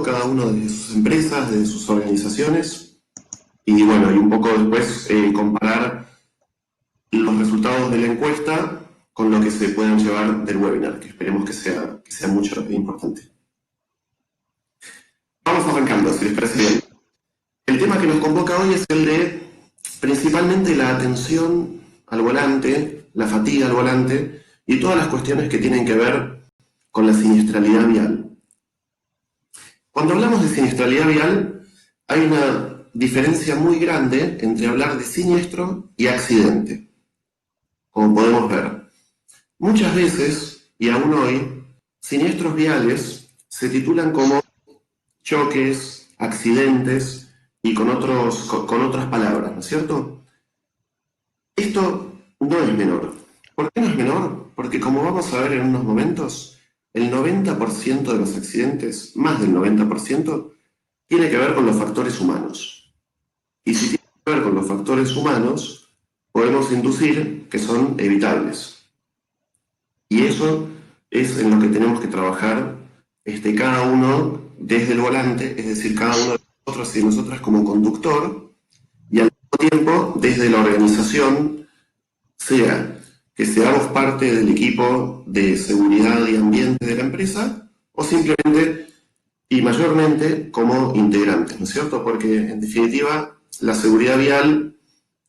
cada uno de sus empresas, de sus organizaciones, y bueno, y un poco después comparar los resultados de la encuesta con lo que se puedan llevar del webinar, que esperemos que sea mucho e importante. Vamos arrancando, si les parece bien. El tema que nos convoca hoy es el de principalmente la atención al volante, la fatiga al volante y todas las cuestiones que tienen que ver con la siniestralidad vial. Cuando hablamos de siniestralidad vial, hay una diferencia muy grande entre hablar de siniestro y accidente, como podemos ver. Muchas veces, y aún hoy, siniestros viales se titulan como choques, accidentes y con otras palabras, ¿no es cierto? Esto no es menor. ¿Por qué no es menor? Porque como vamos a ver en unos momentos, el 90% de los accidentes, más del 90%, tiene que ver con los factores humanos. Y si tiene que ver con los factores humanos, podemos inducir que son evitables. Y eso es en lo que tenemos que trabajar cada uno desde el volante, es decir, cada uno de nosotros y nosotras como conductor, y al mismo tiempo desde la organización, sea que seamos parte del equipo de seguridad y ambiente de la empresa, o simplemente y mayormente como integrantes, ¿no es cierto? Porque en definitiva la seguridad vial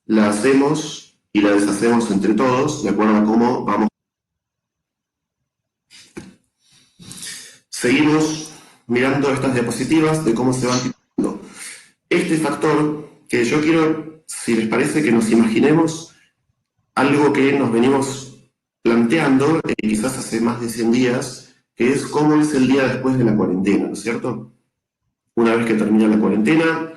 la hacemos y la deshacemos entre todos de acuerdo a cómo vamos. Seguimos mirando estas diapositivas de cómo se van titulando. Este factor que yo quiero, si les parece, que nos imaginemos algo que nos venimos planteando quizás hace más de 100 días, que es cómo es el día después de la cuarentena, ¿no es cierto? Una vez que termina la cuarentena,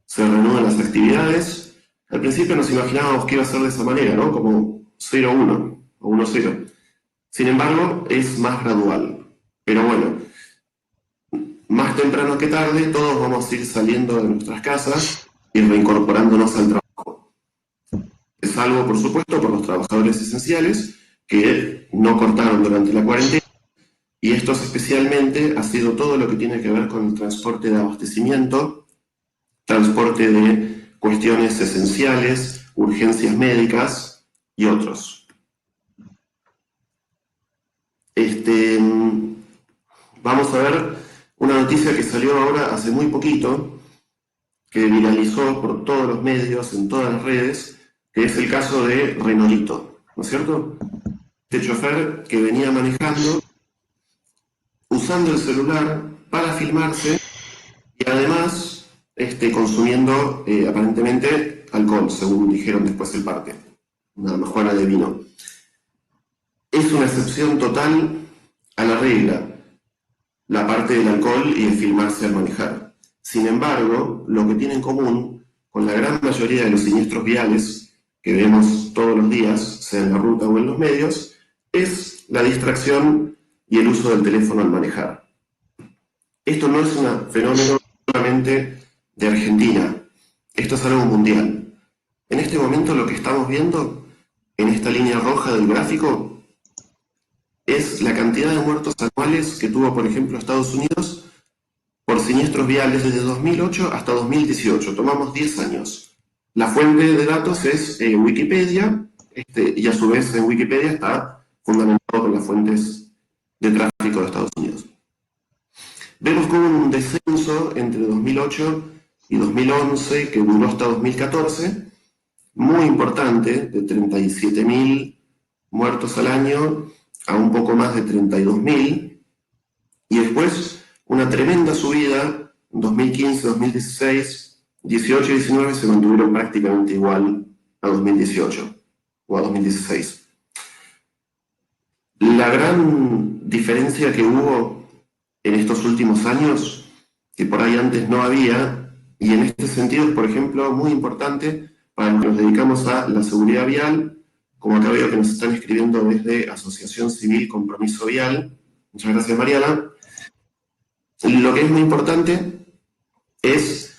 se reanudan las actividades. Al principio nos imaginábamos que iba a ser de esa manera, ¿no? Como 0-1 o 1-0. Sin embargo, es más gradual. Pero bueno, más temprano que tarde, todos vamos a ir saliendo de nuestras casas y reincorporándonos al trabajo. Es algo, por supuesto, por los trabajadores esenciales que no cortaron durante la cuarentena, y esto especialmente ha sido todo lo que tiene que ver con el transporte de abastecimiento, transporte de cuestiones esenciales, urgencias médicas y otros. Vamos a ver una noticia que salió ahora hace muy poquito, que viralizó por todos los medios, en todas las redes, que es el caso de Renolito, ¿no es cierto? Este chofer que venía manejando, usando el celular para filmarse y además consumiendo aparentemente alcohol, según dijeron después el parte, una mejora de vino. Es una excepción total a la regla, la parte del alcohol y de filmarse al manejar. Sin embargo, lo que tiene en común con la gran mayoría de los siniestros viales que vemos todos los días, sea en la ruta o en los medios, es la distracción y el uso del teléfono al manejar. Esto no es un fenómeno solamente de Argentina, esto es algo mundial. En este momento lo que estamos viendo en esta línea roja del gráfico es la cantidad de muertos anuales que tuvo, por ejemplo, Estados Unidos por siniestros viales desde 2008 hasta 2018. Tomamos 10 años. La fuente de datos es Wikipedia, y a su vez en Wikipedia está fundamentado con las fuentes de tráfico de Estados Unidos. Vemos como un descenso entre 2008 y 2011, que duró hasta 2014, muy importante, de 37.000 muertos al año a un poco más de 32.000, y después una tremenda subida en 2015, 2016, 18 y 19 se mantuvieron prácticamente igual a 2018 o a 2016. La gran diferencia que hubo en estos últimos años, que por ahí antes no había, y en este sentido es, por ejemplo, muy importante para los que nos dedicamos a la seguridad vial, como acá veo que nos están escribiendo desde Asociación Civil Compromiso Vial. Muchas gracias, Mariana. Lo que es muy importante es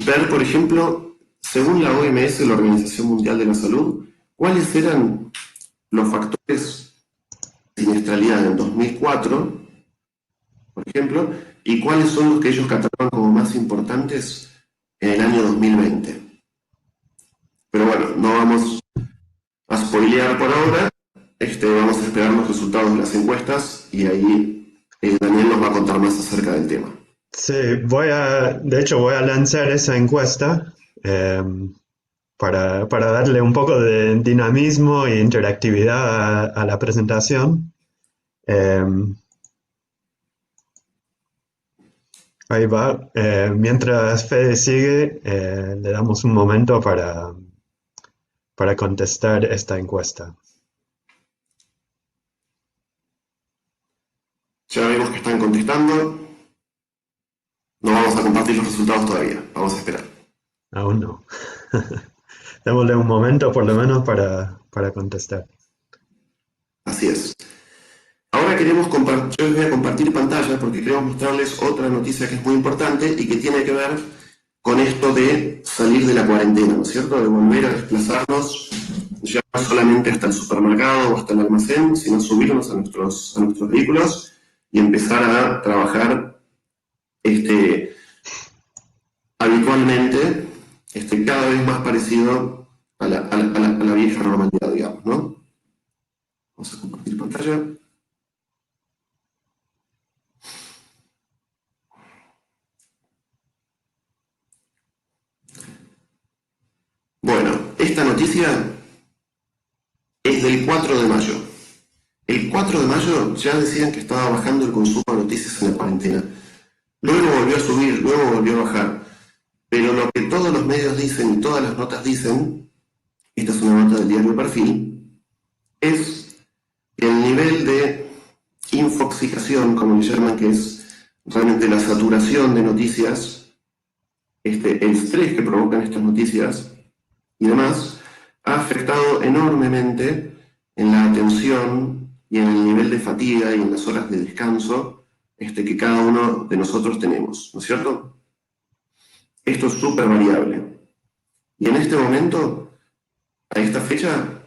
ver, por ejemplo, según la OMS, la Organización Mundial de la Salud, cuáles eran los factores de siniestralidad en 2004, por ejemplo, y cuáles son los que ellos catalogan como más importantes en el año 2020. Pero bueno, no vamos a spoilear por ahora, vamos a esperar los resultados de las encuestas y ahí Daniel nos va a contar más acerca del tema. Sí, de hecho voy a lanzar esa encuesta para darle un poco de dinamismo e interactividad a la presentación. Ahí va. Mientras Fede sigue, le damos un momento para contestar esta encuesta. Ya vemos que están contestando. No vamos a compartir los resultados todavía, vamos a esperar. Aún no. Démosle un momento por lo menos para contestar. Así es. Ahora yo les voy a compartir pantalla porque queremos mostrarles otra noticia que es muy importante y que tiene que ver con esto de salir de la cuarentena, ¿no es cierto? De volver a desplazarnos ya no solamente hasta el supermercado o hasta el almacén, sino subirnos a nuestros vehículos y empezar a trabajar habitualmente, cada vez más parecido a la vieja normalidad, digamos, ¿no? Vamos a compartir pantalla. Bueno, esta noticia es del 4 de mayo. El 4 de mayo ya decían que estaba bajando el consumo de noticias en la cuarentena. Luego volvió a subir, luego volvió a bajar. Pero lo que todos los medios dicen y todas las notas dicen, esta es una nota del diario Perfil, es que el nivel de infoxicación, como le llaman, que es realmente la saturación de noticias, el estrés que provocan estas noticias y demás, ha afectado enormemente en la atención y en el nivel de fatiga y en las horas de descanso que cada uno de nosotros tenemos, ¿no es cierto? Esto es súper variable. Y en este momento, a esta fecha,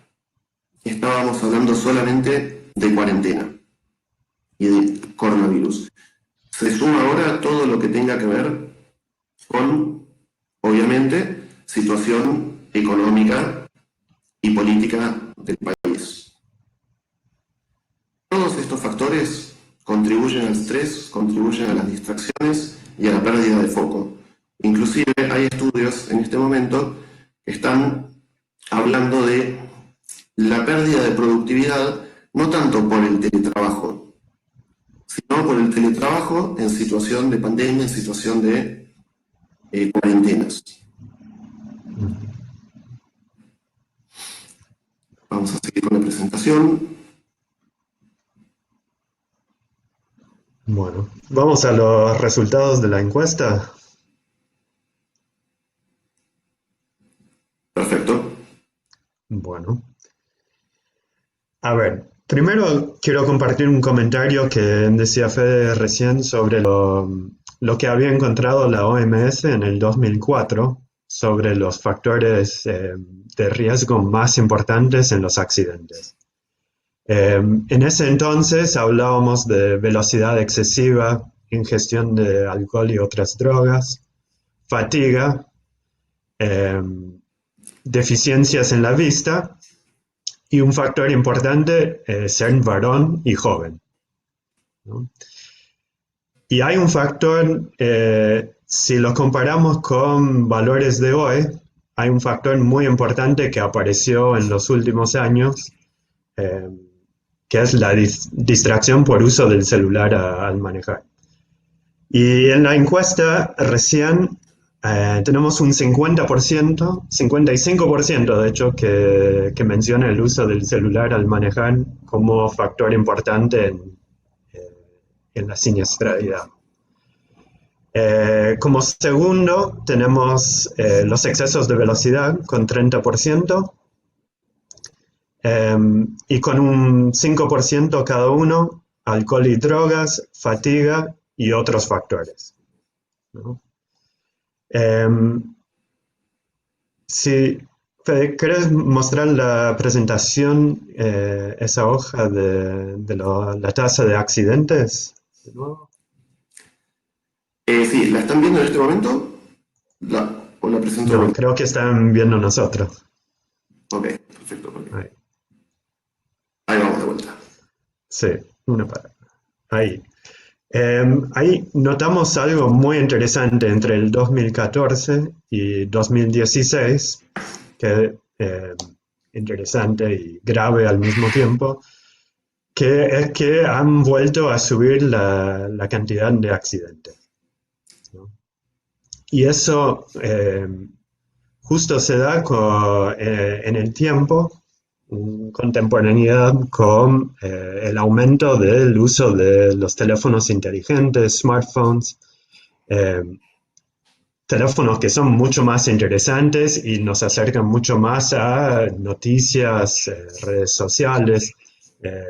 estábamos hablando solamente de cuarentena y de coronavirus. Se suma ahora todo lo que tenga que ver con, obviamente, situación económica y política del país. Todos estos factores contribuyen al estrés, contribuyen a las distracciones y a la pérdida de foco. Inclusive hay estudios en este momento que están hablando de la pérdida de productividad, no tanto por el teletrabajo, sino por el teletrabajo en situación de pandemia, en situación de cuarentenas. Vamos a seguir con la presentación. Bueno, vamos a los resultados de la encuesta. Perfecto. Bueno. A ver, primero quiero compartir un comentario que decía Fede recién sobre lo que había encontrado la OMS en el 2004 sobre los factores de riesgo más importantes en los accidentes. En ese entonces hablábamos de velocidad excesiva, ingestión de alcohol y otras drogas, fatiga, deficiencias en la vista y un factor importante, ser varón y joven, ¿no? Y hay un factor, si lo comparamos con valores de hoy, hay un factor muy importante que apareció en los últimos años, que es la distracción por uso del celular al manejar. Y en la encuesta recién tenemos un 50%, 55% de hecho, que menciona el uso del celular al manejar como factor importante en la siniestralidad. Como segundo tenemos los excesos de velocidad con 30%, y con un 5% cada uno, alcohol y drogas, fatiga y otros factores, ¿no? Si ¿querés mostrar la presentación, esa hoja de la tasa de accidentes? ¿De nuevo? Sí, ¿la están viendo en este momento? ¿O la presento de No, vuelta? creo que están viendo nosotros. Ok, perfecto. Ahí, Ahí vamos de vuelta. sí, una para. Ahí. Ahí notamos algo muy interesante entre el 2014 y 2016, que interesante y grave al mismo tiempo, que es que han vuelto a subir la cantidad de accidentes, ¿no? Y eso justo se da en el tiempo, en contemporaneidad con el aumento del uso de los teléfonos inteligentes, smartphones, eh, teléfonos que son mucho más interesantes y nos acercan mucho más a noticias, redes sociales, eh,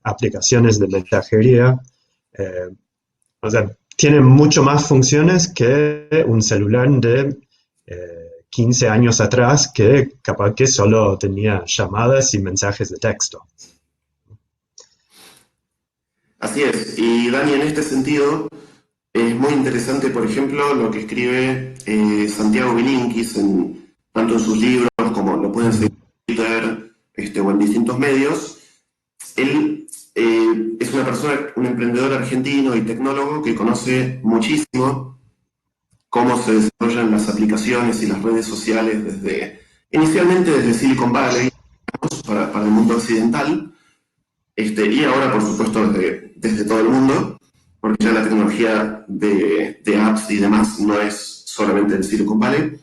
aplicaciones de mensajería. eh, o sea, tienen mucho más funciones que un celular de 15 años atrás que capaz que solo tenía llamadas y mensajes de texto. Así es. Y Dani, en este sentido, es muy interesante, por ejemplo, lo que escribe Santiago Bilinkis, tanto en sus libros como lo pueden seguir Mm, en Twitter o en distintos medios. Él es una persona, un emprendedor argentino y tecnólogo que conoce muchísimo cómo se desarrollan las aplicaciones y las redes sociales inicialmente desde Silicon Valley para el mundo occidental, y ahora por supuesto desde todo el mundo, porque ya la tecnología de apps y demás no es solamente del Silicon Valley.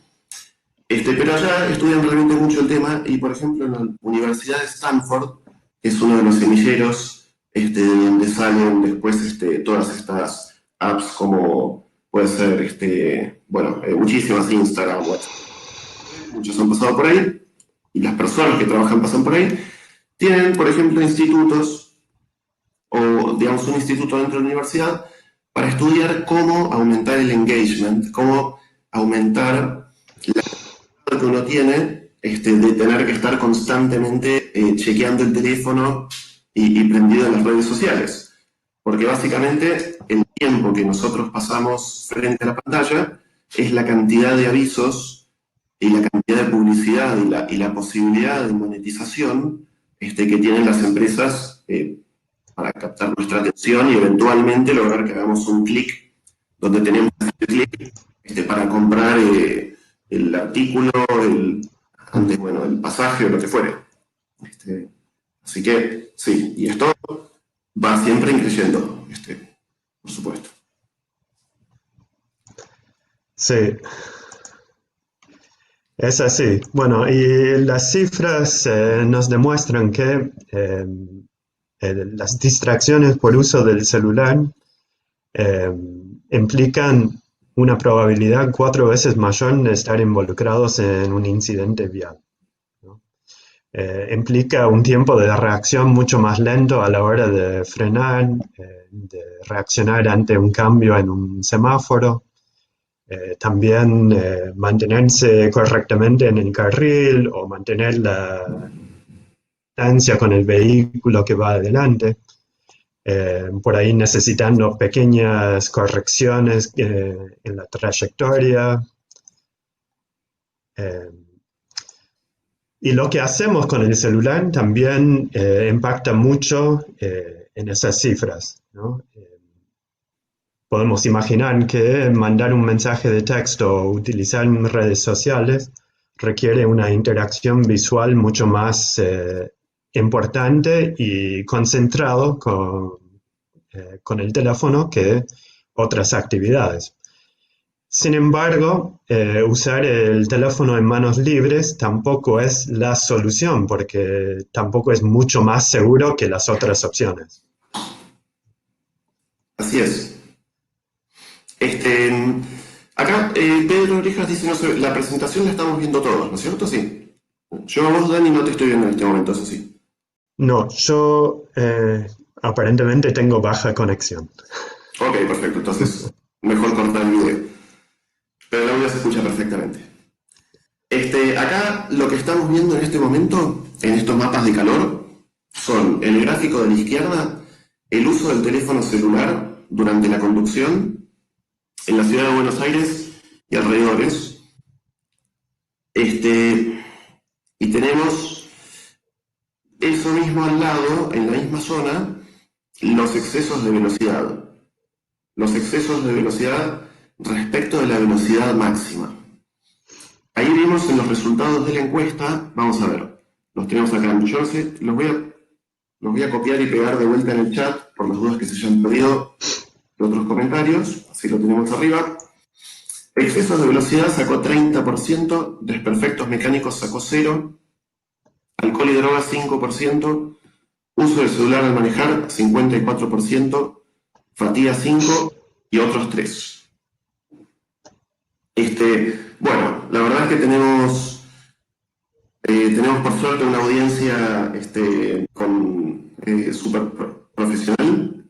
Pero allá estudian realmente mucho el tema y, por ejemplo, en la Universidad de Stanford, que es uno de los semilleros de donde salen después todas estas apps como puede ser, bueno, muchísimas, Instagram, WhatsApp, muchos han pasado por ahí y las personas que trabajan pasan por ahí, tienen, por ejemplo, institutos o, digamos, un instituto dentro de la universidad para estudiar cómo aumentar el engagement, cómo aumentar que uno tiene de tener que estar constantemente chequeando el teléfono y prendido en las redes sociales. Porque básicamente el tiempo que nosotros pasamos frente a la pantalla es la cantidad de avisos y la cantidad de publicidad y la posibilidad de monetización que tienen las empresas para captar nuestra atención y eventualmente lograr que hagamos un clic donde tenemos que hacer clic para comprar el artículo, bueno, el pasaje o lo que fuere. Este, Así que sí, y esto va siempre creciendo, por supuesto. sí, es así. Bueno, y las cifras nos demuestran que las distracciones por uso del celular eh, implican una probabilidad 4 veces mayor de estar involucrados en un incidente vial, ¿no? Implica un tiempo de reacción mucho más lento a la hora de frenar, de reaccionar ante un cambio en un semáforo, también mantenerse correctamente en el carril o mantener la distancia con el vehículo que va adelante, por ahí necesitando pequeñas correcciones en la trayectoria. Eh, y lo que hacemos con el celular también impacta mucho en esas cifras, ¿no? Podemos imaginar que mandar un mensaje de texto o utilizar redes sociales requiere una interacción visual mucho más importante y concentrado con el teléfono que otras actividades. Sin embargo, usar el teléfono en manos libres tampoco es la solución, porque tampoco es mucho más seguro que las otras opciones. Así es. Este, Acá Pedro Orejas dice, no sé, la presentación la estamos viendo todos, ¿no es cierto? Sí. Yo a vos, Dani, no te estoy viendo en este momento, eso sí. No, yo aparentemente tengo baja conexión. Ok, perfecto, entonces mejor cortar el video. Pero el audio se escucha perfectamente. Acá lo que estamos viendo en este momento, en estos mapas de calor, son el gráfico de la izquierda, el uso del teléfono celular durante la conducción, en la ciudad de Buenos Aires y alrededores. Y tenemos eso mismo al lado, en la misma zona, los excesos de velocidad. Los excesos de velocidad respecto de la velocidad máxima. Ahí vimos en los resultados de la encuesta, vamos a ver, los tenemos acá. Yo no sé, los voy a copiar y pegar de vuelta en el chat, por las dudas que se hayan perdido de otros comentarios, así lo tenemos arriba. Excesos de velocidad sacó 30%, desperfectos mecánicos sacó 0%, alcohol y drogas 5%, uso del celular al manejar 54%, fatiga 5% y otros 3%. Bueno, la verdad es que tenemos por suerte una audiencia súper profesional.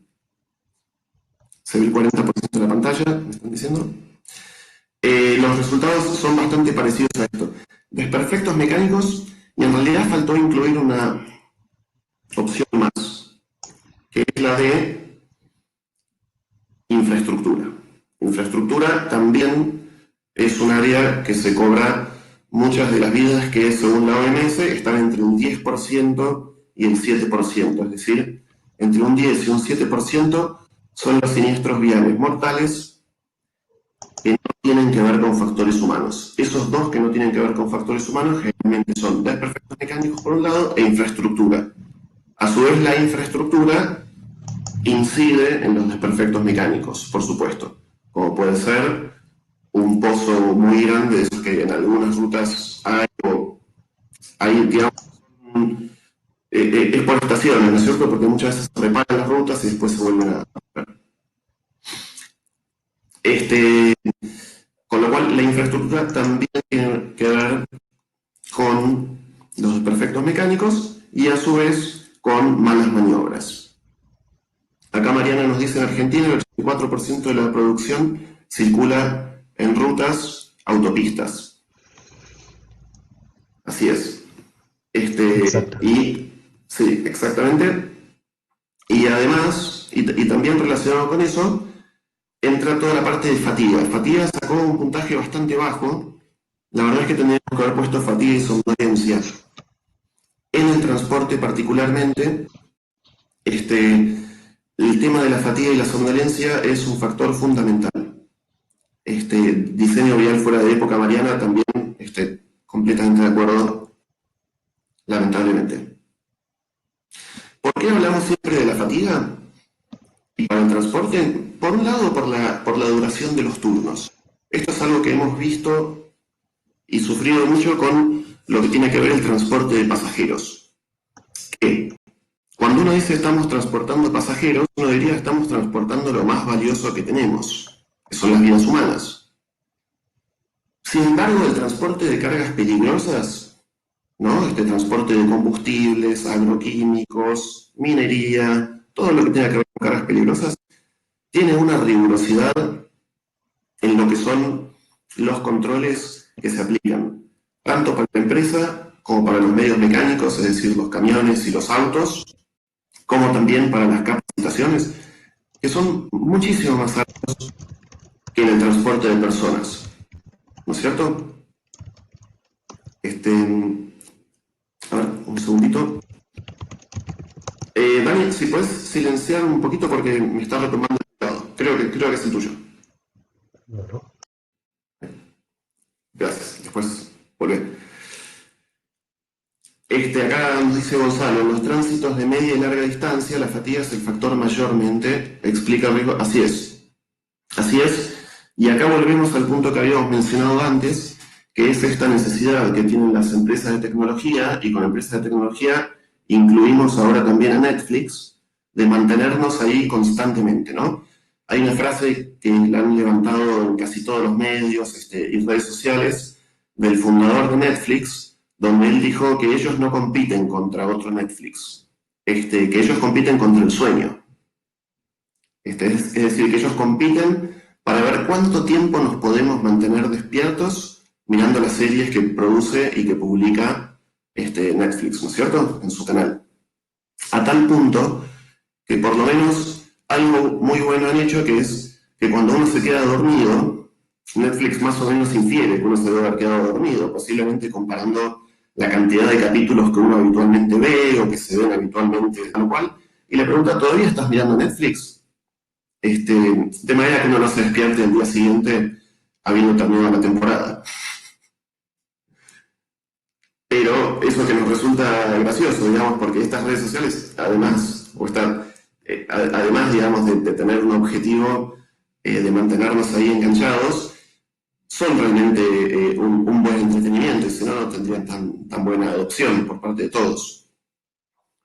Se ve el 40% de la pantalla, me están diciendo. Los resultados son bastante parecidos a esto. Desperfectos mecánicos, y en realidad faltó incluir una opción más, que es la de infraestructura. Infraestructura también es un área que se cobra muchas de las vidas que, según la OMS, están entre un 10% y el 7%, es decir, entre un 10 y un 7% son los siniestros viales mortales que no tienen que ver con factores humanos. Esos dos que no tienen que ver con factores humanos generalmente son desperfectos mecánicos por un lado e infraestructura. A su vez, la infraestructura incide en los desperfectos mecánicos, por supuesto, como puede ser un pozo muy grande, de esos que en algunas rutas hay digamos, es por estaciones, ¿no es cierto? Porque muchas veces se reparan las rutas y después se vuelven a ver. Con lo cual, la infraestructura también tiene que ver con los desperfectos mecánicos y a su vez con malas maniobras. Acá Mariana nos dice en Argentina el 84% de la producción circula en rutas, autopistas. Así es. Y sí, exactamente. Y además, y también relacionado con eso, entra toda la parte de fatiga. Fatiga sacó un puntaje bastante bajo. La verdad es que tendríamos que haber puesto fatiga y somnolencia. En el transporte particularmente, el tema de la fatiga y la somnolencia es un factor fundamental. Diseño vial fuera de época, Mariana, también completamente de acuerdo, lamentablemente. ¿Por qué hablamos siempre de la fatiga? Y para el transporte, por un lado, por la duración de los turnos. Esto es algo que hemos visto y sufrido mucho con lo que tiene que ver el transporte de pasajeros. Que cuando uno dice estamos transportando pasajeros, uno diría estamos transportando lo más valioso que tenemos, que son las vidas humanas. Sin embargo, el transporte de cargas peligrosas, ¿no? Transporte de combustibles, agroquímicos, minería, todo lo que tenga que ver con cargas peligrosas, tiene una rigurosidad en lo que son los controles que se aplican, tanto para la empresa como para los medios mecánicos, es decir, los camiones y los autos, como también para las capacitaciones, que son muchísimo más altos que en el transporte de personas. ¿No es cierto? A ver, un segundito. Dani, si puedes silenciar un poquito porque me está retomando el lado. Creo que es el tuyo. Bueno. Gracias. Después volvé. Acá nos dice Gonzalo, en los tránsitos de media y larga distancia, la fatiga es el factor mayormente, explica el riesgo. Así es. Así es. Y acá volvemos al punto que habíamos mencionado antes, que es esta necesidad que tienen las empresas de tecnología, y con empresas de tecnología incluimos ahora también a Netflix, de mantenernos ahí constantemente, ¿no? Hay una frase que la han levantado en casi todos los medios y redes sociales del fundador de Netflix, donde él dijo que ellos no compiten contra otro Netflix, que ellos compiten contra el sueño. Es decir, que ellos compiten para ver cuánto tiempo nos podemos mantener despiertos mirando las series que produce y que publica Netflix, ¿no es cierto?, en su canal. A tal punto que por lo menos algo muy bueno han hecho, que es que cuando uno se queda dormido, Netflix más o menos infiere que uno se debe haber quedado dormido, posiblemente comparando la cantidad de capítulos que uno habitualmente ve o que se ven habitualmente, tal cual, y le pregunta, ¿todavía estás mirando Netflix? De manera que uno no se despierte el día siguiente habiendo terminado la temporada. Pero eso que nos resulta gracioso, digamos, porque estas redes sociales, además, además digamos, de tener un objetivo de mantenernos ahí enganchados, son realmente un buen entretenimiento, y si no, no tendrían tan buena adopción por parte de todos.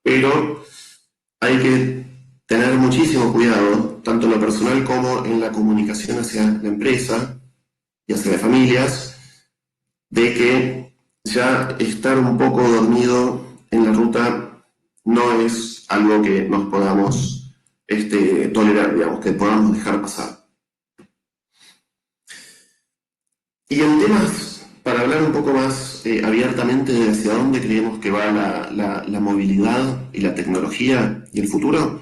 Pero hay que tener muchísimo cuidado, tanto en lo personal como en la comunicación hacia la empresa y hacia las familias, de que ya estar un poco dormido en la ruta no es algo que nos podamos tolerar, digamos, que podamos dejar pasar. Y en temas, para hablar un poco más abiertamente de hacia dónde creemos que va la movilidad y la tecnología y el futuro,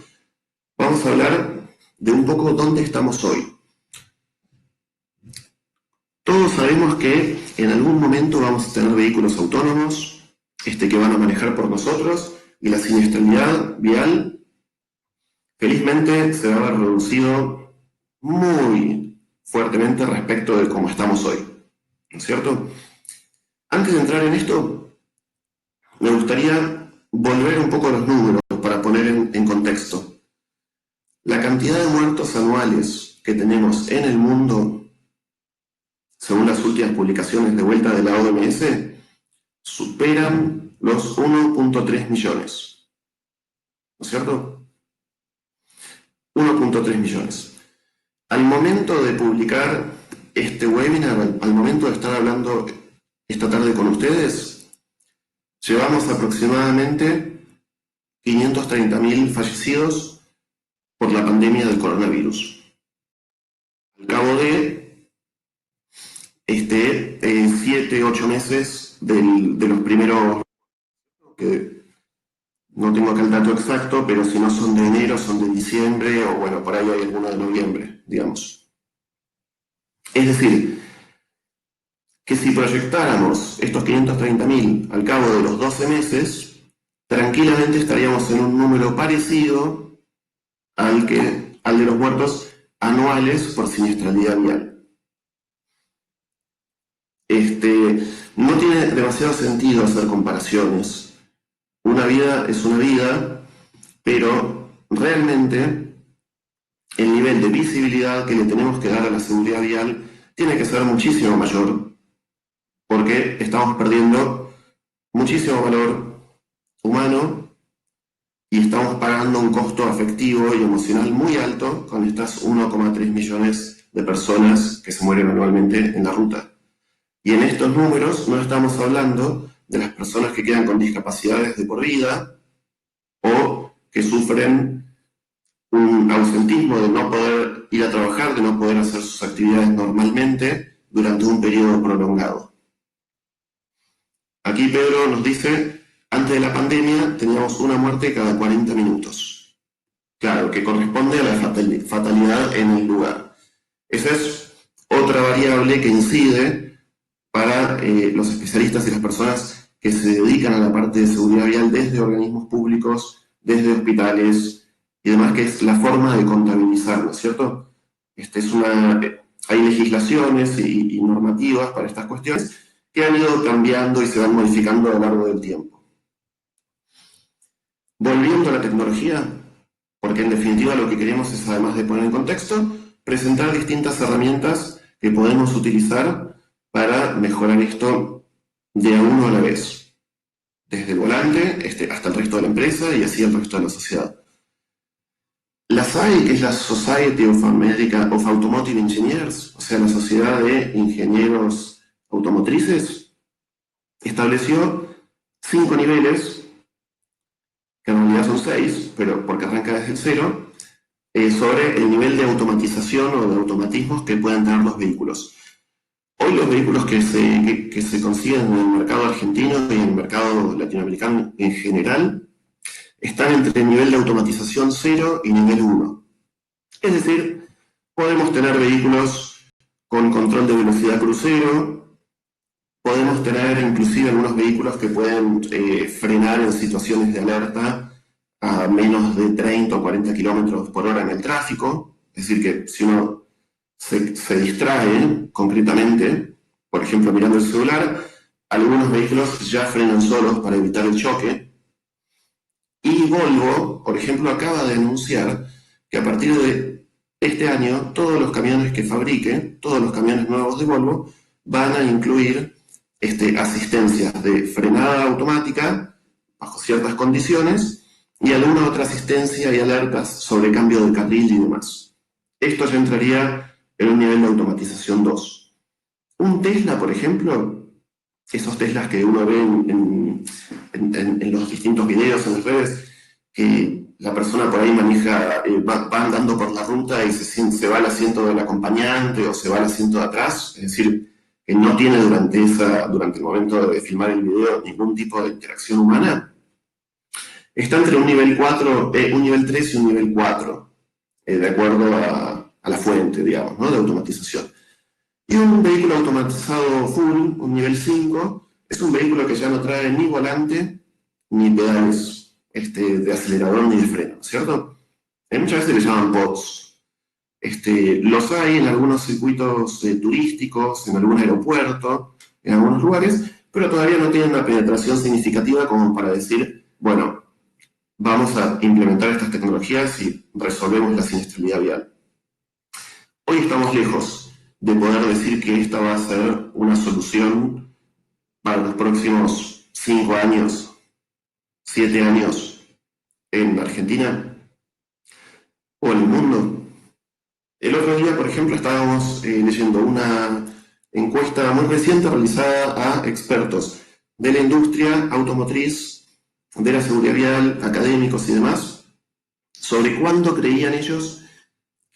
vamos a hablar de un poco dónde estamos hoy. Todos sabemos que en algún momento vamos a tener vehículos autónomos que van a manejar por nosotros, y la siniestralidad vial felizmente se va a haber reducido muy fuertemente respecto de cómo estamos hoy, ¿no es cierto? Antes de entrar en esto, me gustaría volver un poco a los números para poner en contexto. La cantidad de muertos anuales que tenemos en el mundo, según las últimas publicaciones de vuelta de la OMS, superan los 1.3 millones. ¿No es cierto? 1.3 millones. Al momento de publicar este webinar, al momento de estar hablando esta tarde con ustedes, llevamos aproximadamente 530.000 fallecidos por la pandemia del coronavirus. Al cabo de 7, 8 meses de los primeros, que no tengo acá el dato exacto, pero si no son de enero, son de diciembre, o bueno, por ahí hay alguno de noviembre, digamos. Es decir, que si proyectáramos estos 530.000 al cabo de los 12 meses, tranquilamente estaríamos en un número parecido al de los muertos anuales por siniestralidad vial. No tiene demasiado sentido hacer comparaciones. Una vida es una vida, pero realmente el nivel de visibilidad que le tenemos que dar a la seguridad vial tiene que ser muchísimo mayor, porque estamos perdiendo muchísimo valor humano y estamos pagando un costo afectivo y emocional muy alto con estas 1,3 millones de personas que se mueren anualmente en la ruta. Y en estos números no estamos hablando de las personas que quedan con discapacidades de por vida o que sufren un ausentismo de no poder ir a trabajar, de no poder hacer sus actividades normalmente durante un periodo prolongado. Aquí Pedro nos dice, antes de la pandemia teníamos una muerte cada 40 minutos. Claro, que corresponde a la fatalidad en el lugar. Esa es otra variable que incide para los especialistas y las personas que se dedican a la parte de seguridad vial desde organismos públicos, desde hospitales y demás, que es la forma de contabilizar, ¿no es cierto? Hay legislaciones y normativas para estas cuestiones que han ido cambiando y se van modificando a lo largo del tiempo. Volviendo a la tecnología, porque en definitiva lo que queremos es, además de poner en contexto, presentar distintas herramientas que podemos utilizar para mejorar esto de a uno a la vez, desde el volante hasta el resto de la empresa y así el resto de la sociedad. La SAE, que es la Society of Automotive Engineers, o sea, la Sociedad de Ingenieros Automotrices, estableció 5 niveles, que en realidad son 6, pero porque arranca desde el 0, sobre el nivel de automatización o de automatismos que pueden tener los vehículos. Hoy los vehículos que se consiguen en el mercado argentino y en el mercado latinoamericano en general están entre el nivel de automatización 0 y nivel 1. Es decir, Podemos tener vehículos con control de velocidad crucero, podemos tener inclusive algunos vehículos que pueden frenar en situaciones de alerta a menos de 30 o 40 kilómetros por hora en el tráfico. Es decir, que si uno se distrae concretamente, por ejemplo mirando el celular, algunos vehículos ya frenan solos para evitar el choque. Y Volvo, por ejemplo, acaba de anunciar que a partir de este año todos los camiones que fabrique, todos los camiones nuevos de Volvo, van a incluir asistencias de frenada automática bajo ciertas condiciones y alguna otra asistencia y alertas sobre cambio de carril y demás. Esto ya entraría en un nivel de automatización 2. Un Tesla, por ejemplo, esos Teslas que uno ve en los distintos videos en las redes, que la persona por ahí maneja, va andando por la ruta y se va al asiento del acompañante o se va al asiento de atrás, es decir, que no tiene durante el momento de filmar el video ningún tipo de interacción humana, está entre un nivel 4, un nivel 3 y un nivel 4, de acuerdo a la fuente, digamos, ¿no?, de automatización. Y un vehículo automatizado full, un nivel 5, es un vehículo que ya no trae ni volante ni pedales de acelerador ni de freno, ¿cierto? Muchas veces le llaman pods. Los hay en algunos circuitos turísticos, en algún aeropuerto, en algunos lugares, pero todavía no tienen una penetración significativa como para decir, bueno, vamos a implementar estas tecnologías y resolvemos la siniestralidad vial. Hoy estamos lejos de poder decir que esta va a ser una solución para los próximos 5 años, 7 años en Argentina o en el mundo. El otro día, por ejemplo, estábamos leyendo una encuesta muy reciente realizada a expertos de la industria automotriz, de la seguridad vial, académicos y demás, sobre cuándo creían ellos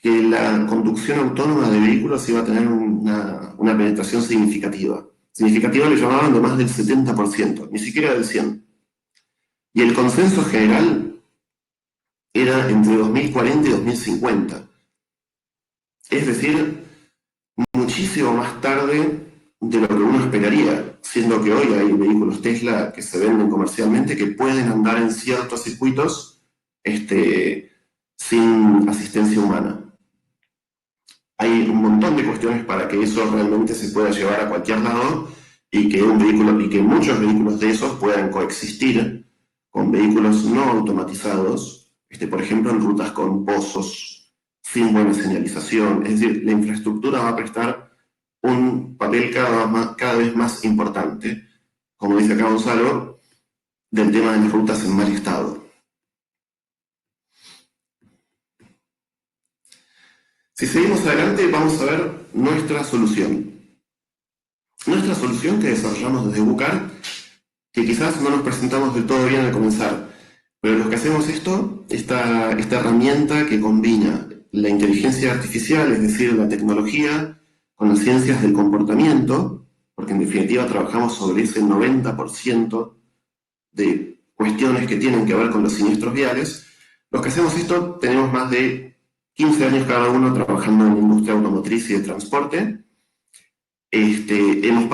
que la conducción autónoma de vehículos iba a tener una penetración significativa. Significativa le llamaban de más del 70%, ni siquiera del 100%. Y el consenso general era entre 2040 y 2050. Es decir, muchísimo más tarde de lo que uno esperaría, siendo que hoy hay vehículos Tesla que se venden comercialmente que pueden andar en ciertos circuitos sin asistencia humana. Hay un montón de cuestiones para que eso realmente se pueda llevar a cualquier lado y que muchos vehículos de esos puedan coexistir con vehículos no automatizados, por ejemplo en rutas con pozos, sin buena señalización. Es decir, la infraestructura va a prestar un papel cada vez más importante, como dice acá Gonzalo, del tema de las rutas en mal estado. Si seguimos adelante, vamos a ver nuestra solución. Nuestra solución que desarrollamos desde Bucar, que quizás no nos presentamos del todo bien al comenzar, pero los que hacemos esta herramienta que combina la inteligencia artificial, es decir, la tecnología, con las ciencias del comportamiento, porque en definitiva trabajamos sobre ese 90% de cuestiones que tienen que ver con los siniestros viales. Los que hacemos esto tenemos más de 15 años cada uno trabajando en la industria automotriz y de transporte. Hemos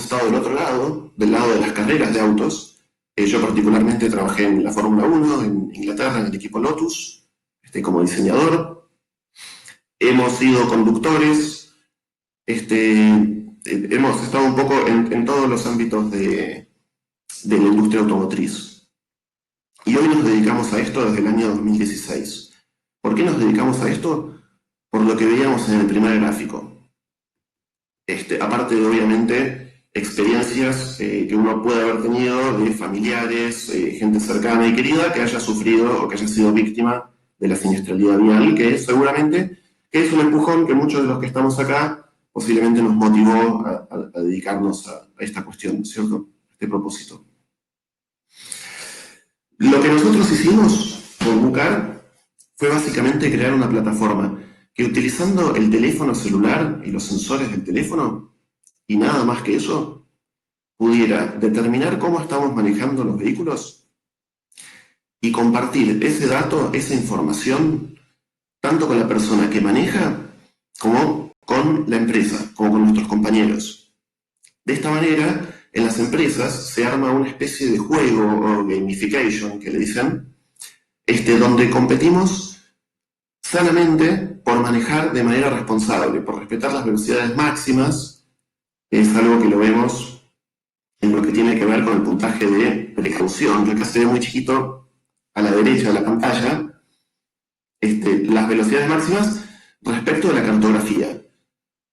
estado del otro lado, del lado de las carreras de autos. Yo particularmente trabajé en la Fórmula 1 en Inglaterra, en el equipo Lotus, como diseñador. Hemos sido conductores, hemos estado un poco en todos los ámbitos de la industria automotriz. Y hoy nos dedicamos a esto desde el año 2016. ¿Por qué nos dedicamos a esto? Por lo que veíamos en el primer gráfico. Aparte de, obviamente, experiencias que uno puede haber tenido de familiares, gente cercana y querida que haya sufrido o que haya sido víctima de la siniestralidad vial, que seguramente es un empujón que muchos de los que estamos acá posiblemente nos motivó a dedicarnos a esta cuestión, ¿cierto? A este propósito. Lo que nosotros hicimos con Bucar fue básicamente crear una plataforma que, utilizando el teléfono celular y los sensores del teléfono, y nada más que eso, pudiera determinar cómo estamos manejando los vehículos y compartir ese dato, esa información, tanto con la persona que maneja como con la empresa, como con nuestros compañeros. De esta manera, en las empresas se arma una especie de juego o gamification, que le dicen, donde competimos sanamente por manejar de manera responsable, por respetar las velocidades máximas. Es algo que lo vemos en lo que tiene que ver con el puntaje de precaución, que acá se ve muy chiquito a la derecha de la pantalla, las velocidades máximas respecto de la cartografía.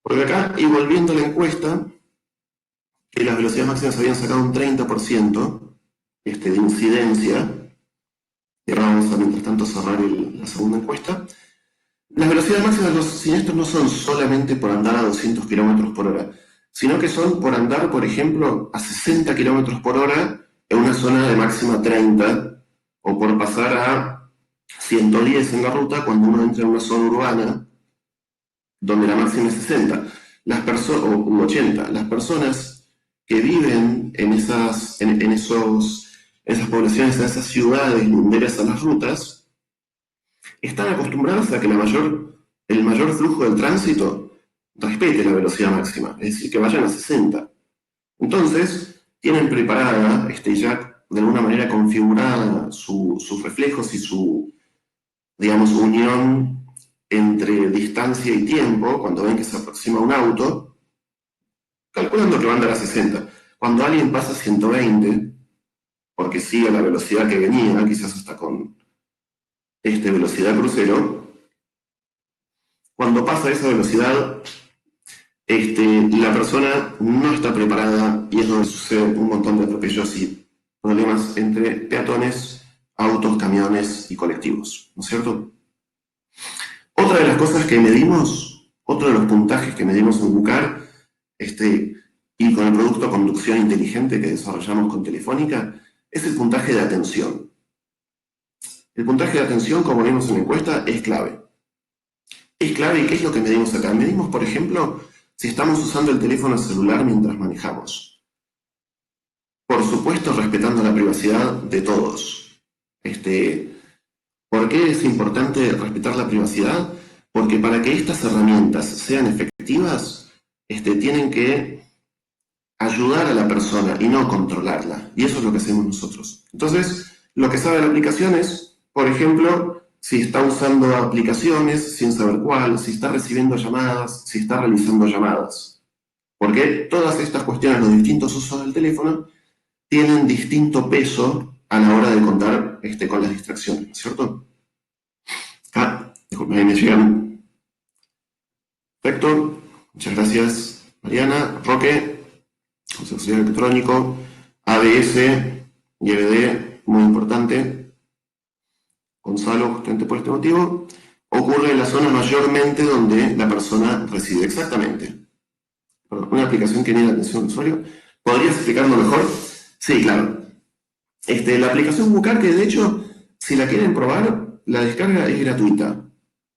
Porque acá, y volviendo a la encuesta, que las velocidades máximas habían sacado un 30% de incidencia, y ahora vamos a mientras tanto cerrar la segunda encuesta. Las velocidades máximas de los siniestros no son solamente por andar a 200 km por hora, sino que son por andar, por ejemplo, a 60 km por hora en una zona de máxima 30, o por pasar a 110 en la ruta cuando uno entra en una zona urbana donde la máxima es 60, o 80. Las personas que viven en esas poblaciones, en esas ciudades linderas a las rutas, están acostumbradas a que el mayor flujo del tránsito respete la velocidad máxima, es decir, que vayan a 60. Entonces, tienen preparada, ya de alguna manera configurada sus reflejos y su, digamos, unión entre distancia y tiempo, cuando ven que se aproxima un auto, calculando que va a andar a 60. Cuando alguien pasa a 120, porque sigue la velocidad que venía, quizás hasta con velocidad crucero, cuando pasa esa velocidad, la persona no está preparada y es donde sucede un montón de atropellos y problemas entre peatones, autos, camiones y colectivos, ¿no es cierto? Otra de las cosas que medimos, otro de los puntajes que medimos en Bucar, y con el producto Conducción Inteligente que desarrollamos con Telefónica, es el puntaje de atención. El puntaje de atención, como vimos en la encuesta, es clave. Es clave, ¿y qué es lo que medimos acá? Medimos, por ejemplo, si estamos usando el teléfono celular mientras manejamos. Por supuesto, respetando la privacidad de todos. ¿Por qué es importante respetar la privacidad? Porque para que estas herramientas sean efectivas, tienen que ayudar a la persona y no controlarla. Y eso es lo que hacemos nosotros. Entonces, lo que sabe la aplicación es, por ejemplo, si está usando aplicaciones sin saber cuál, si está recibiendo llamadas, si está realizando llamadas. Porque todas estas cuestiones, los distintos usos del teléfono, tienen distinto peso a la hora de contar con las distracciones, ¿cierto? Disculpen, ahí me llegan. Perfecto, muchas gracias, Mariana. Roque, Concepción Electrónico, ABS y EBD, muy importante. Gonzalo, justamente por este motivo, ocurre en la zona mayormente donde la persona reside. Exactamente. Perdón, una aplicación que mide la atención del usuario. ¿Podrías explicarlo mejor? Sí, claro. La aplicación Bucar, que de hecho, si la quieren probar, la descarga es gratuita.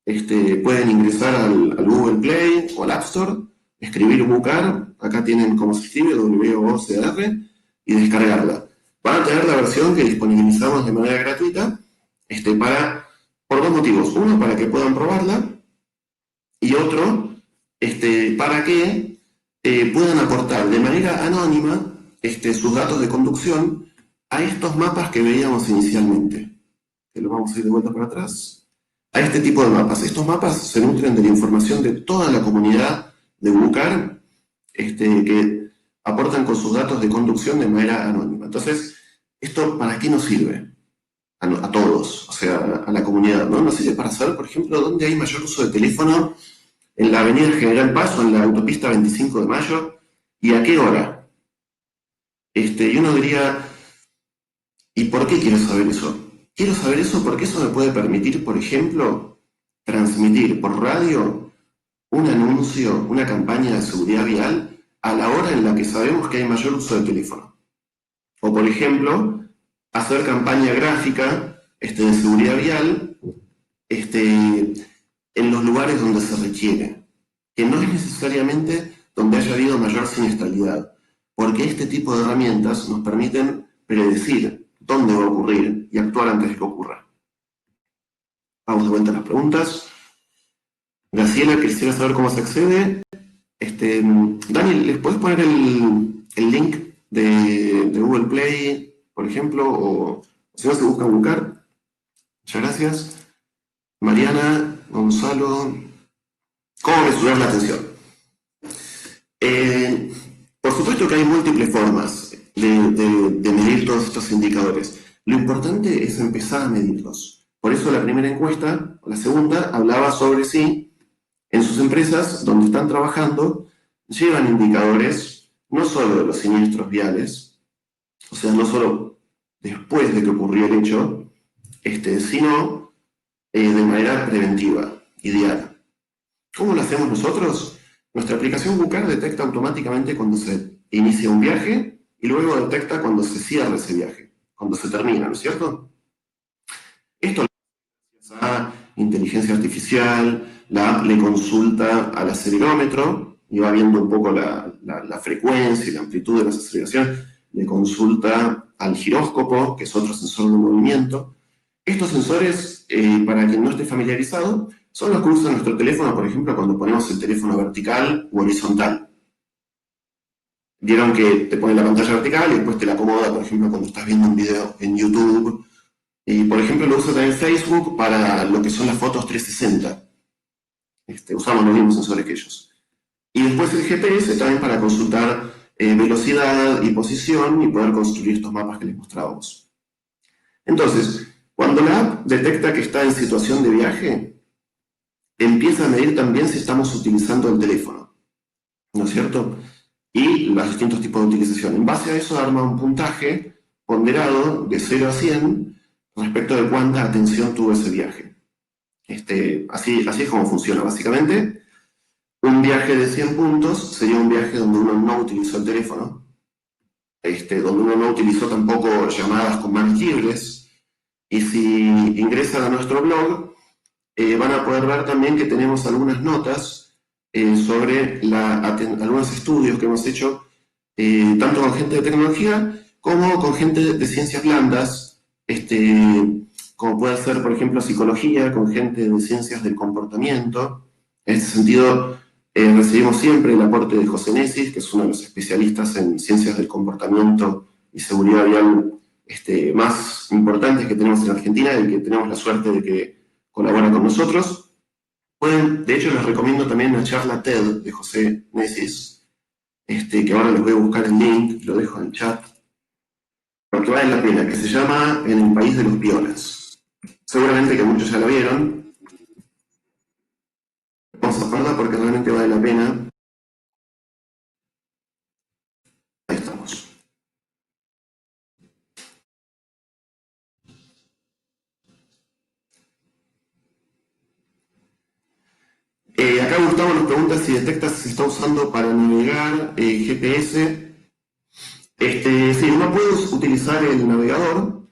Pueden ingresar al Google Play o al App Store, escribir Bucar, acá tienen cómo se escribe, W-O-C-R, y descargarla. Van a tener la versión que disponibilizamos de manera gratuita, por dos motivos. Uno, para que puedan probarla, y otro, para que puedan aportar de manera anónima sus datos de conducción a estos mapas que veíamos inicialmente. Que lo vamos a ir de vuelta para atrás. A este tipo de mapas. Estos mapas se nutren de la información de toda la comunidad de Bucar, que aportan con sus datos de conducción de manera anónima. Entonces, ¿esto para qué nos sirve? A todos, o sea, a la comunidad, ¿no? Nos sirve para saber, por ejemplo, dónde hay mayor uso de teléfono en la avenida General Paz o en la autopista 25 de Mayo, y a qué hora. Y uno diría, ¿y por qué quiero saber eso? Quiero saber eso porque eso me puede permitir, por ejemplo, transmitir por radio un anuncio, una campaña de seguridad vial a la hora en la que sabemos que hay mayor uso de teléfono. O, por ejemplo, hacer campaña gráfica de seguridad vial en los lugares donde se requiere, que no es necesariamente donde haya habido mayor siniestralidad, porque este tipo de herramientas nos permiten predecir dónde va a ocurrir y actuar antes de que ocurra. Vamos de vuelta a las preguntas. Graciela quisiera saber cómo se accede. Dani, ¿les podés poner el link de Google Play, por ejemplo? O si no, se buscan buscar. Muchas gracias. Mariana, Gonzalo. ¿Cómo mesurar la atención? Eh, por supuesto que hay múltiples formas de medir todos estos indicadores. Lo importante es empezar a medirlos. Por eso la primera encuesta, o la segunda, hablaba sobre si en sus empresas donde están trabajando llevan indicadores no solo de los siniestros viales, o sea, no solo después de que ocurrió el hecho, sino de manera preventiva y diaria. ¿Cómo lo hacemos nosotros? Nuestra aplicación Bucar detecta automáticamente cuando se inicia un viaje y luego detecta cuando se cierra ese viaje, cuando se termina, ¿no es cierto? Esto lo gracias a inteligencia artificial, la app le consulta al acelerómetro y va viendo un poco la frecuencia y la amplitud de las aceleraciones, le consulta al giróscopo, que es otro sensor de movimiento. Estos sensores, para quien no esté familiarizado, son los que usa nuestro teléfono, por ejemplo, cuando ponemos el teléfono vertical o horizontal. Vieron que te pone la pantalla vertical y después te la acomoda, por ejemplo, cuando estás viendo un video en YouTube. Y, por ejemplo, lo usa también Facebook para lo que son las fotos 360. Usamos los mismos sensores que ellos. Y después el GPS también para consultar velocidad y posición y poder construir estos mapas que les mostrábamos. Entonces, cuando la app detecta que está en situación de viaje, empieza a medir también si estamos utilizando el teléfono, ¿no es cierto? Y los distintos tipos de utilización. En base a eso arma un puntaje ponderado de 0 a 100 respecto de cuánta atención tuvo ese viaje. Así es como funciona básicamente. Un viaje de 100 puntos sería un viaje donde uno no utilizó el teléfono, donde uno no utilizó tampoco llamadas con manos libres. Y si ingresan a nuestro blog, van a poder ver también que tenemos algunas notas sobre algunos estudios que hemos hecho, tanto con gente de tecnología como con gente de ciencias blandas, como puede ser, por ejemplo, psicología, con gente de ciencias del comportamiento. En este sentido, recibimos siempre el aporte de José Nesis, que es uno de los especialistas en ciencias del comportamiento y seguridad vial más importantes que tenemos en Argentina y que tenemos la suerte de que colabora con nosotros. De hecho, les recomiendo también la charla TED de José Nesis, que ahora les voy a buscar el link, lo dejo en el chat, porque vale la pena, que se llama En el país de los piolas. Seguramente que muchos ya lo vieron. Vamos a verla porque realmente vale la pena. Ahí estamos. Acá Gustavo nos pregunta si detecta si se está usando para navegar GPS. Sí, uno puede utilizar el navegador,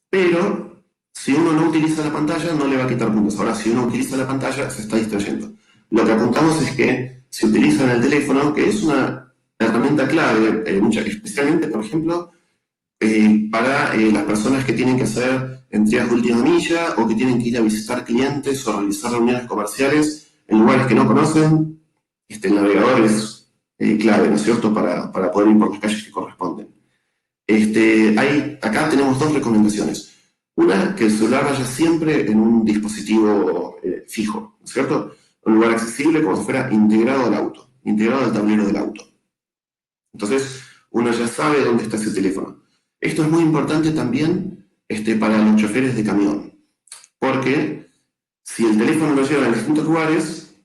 pero si uno no utiliza la pantalla no le va a quitar puntos. Ahora, si uno utiliza la pantalla, se está distrayendo. Lo que apuntamos es que si utilizan el teléfono, que es una herramienta clave, especialmente, por ejemplo, para las personas que tienen que hacer entregas de última milla o que tienen que ir a visitar clientes o realizar reuniones comerciales en lugares que no conocen, el navegador es clave, ¿no es cierto?, para poder ir por las calles que corresponden. Acá tenemos dos recomendaciones. Una, que el celular vaya siempre en un dispositivo fijo, ¿no es cierto? Un lugar accesible como si fuera integrado al auto, integrado al tablero del auto. Entonces, uno ya sabe dónde está ese teléfono. Esto es muy importante también para los choferes de camión, porque si el teléfono lo lleva en distintos lugares,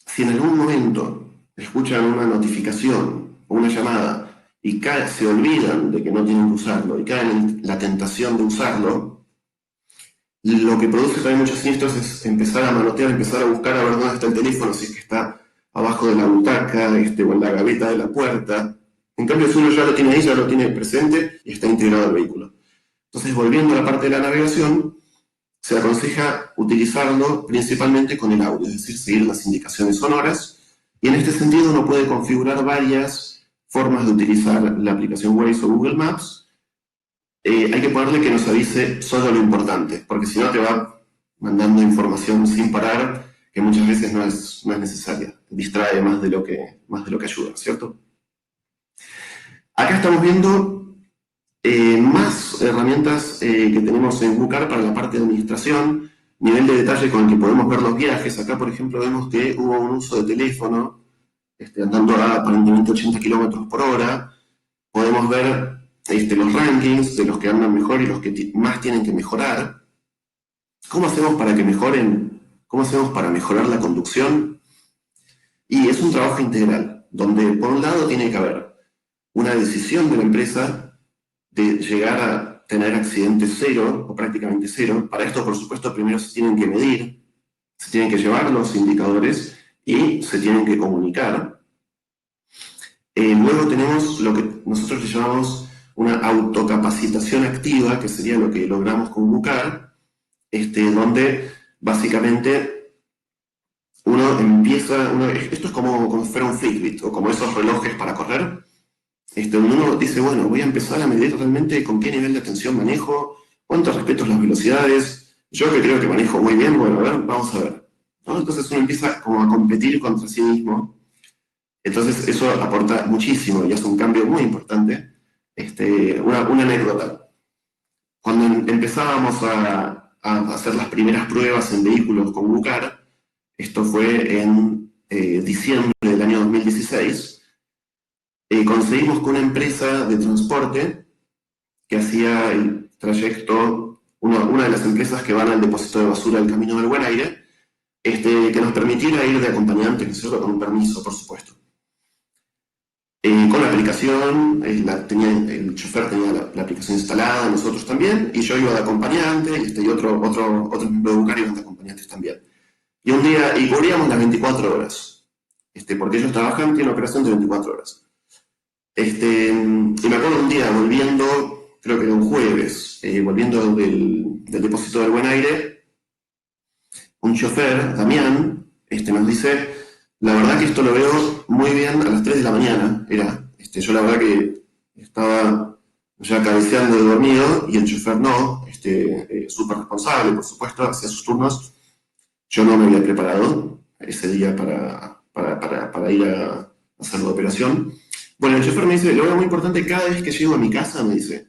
si en algún momento escuchan una notificación o una llamada y se olvidan de que no tienen que usarlo y caen en la tentación de usarlo, lo que produce también muchos siniestros es empezar a manotear, empezar a buscar a ver dónde está el teléfono, si es que está abajo de la butaca o en la gaveta de la puerta. En cambio, si uno ya lo tiene ahí, ya lo tiene presente y está integrado al vehículo. Entonces, volviendo a la parte de la navegación, se aconseja utilizarlo principalmente con el audio, es decir, seguir las indicaciones sonoras. Y en este sentido uno puede configurar varias formas de utilizar la aplicación Waze o Google Maps. Hay que ponerle que nos avise solo lo importante, porque si no te va mandando información sin parar que muchas veces no es necesaria, distrae más de lo que ayuda, ¿cierto? Acá estamos viendo más herramientas que tenemos en Bucar para la parte de administración, nivel de detalle con el que podemos ver los viajes. Acá, por ejemplo, vemos que hubo un uso de teléfono, andando a aparentemente 80 kilómetros por hora. Podemos ver los rankings de los que andan mejor y los que más tienen que mejorar. ¿Cómo hacemos para que mejoren? ¿Cómo hacemos para mejorar la conducción? Y es un trabajo integral, donde por un lado tiene que haber una decisión de la empresa de llegar a tener accidentes cero o prácticamente cero. Para esto, por supuesto, primero se tienen que medir, se tienen que llevar los indicadores y se tienen que comunicar. Luego tenemos lo que nosotros le llamamos una autocapacitación activa, que sería lo que logramos con Bucar, donde básicamente esto es como si fuera un Fitbit o como esos relojes para correr, donde uno dice, bueno, voy a empezar a medir realmente con qué nivel de atención manejo, cuánto respeto las velocidades, yo que creo que manejo muy bien, bueno, a ver, vamos a ver, ¿no? Entonces uno empieza como a competir contra sí mismo. Entonces eso aporta muchísimo y hace un cambio muy importante. Una anécdota. Cuando empezábamos a hacer las primeras pruebas en vehículos con Bucar, esto fue en diciembre del año 2016, conseguimos con una empresa de transporte que hacía el trayecto, una de las empresas que van al depósito de basura del Camino del Buen Aire, que nos permitiera ir de acompañante, con un permiso, por supuesto. Con la aplicación, el chofer tenía la aplicación instalada, nosotros también, y yo iba de acompañante, y otro miembro de Bucar iban de acompañantes también. Y un día, y cubríamos las 24 horas, porque ellos trabajan, tienen operación de 24 horas. Y me acuerdo un día, volviendo, creo que era un jueves, volviendo del depósito del Buen Aire, un chofer, Damián, nos dice, la verdad que esto lo veo muy bien a las 3 de la mañana, yo la verdad que estaba ya cabeceando de dormido y el chofer no, súper responsable, por supuesto, hacía sus turnos. Yo no me había preparado ese día para ir a hacer la operación. Bueno, el chofer me dice, lo veo muy importante cada vez que llego a mi casa, me dice,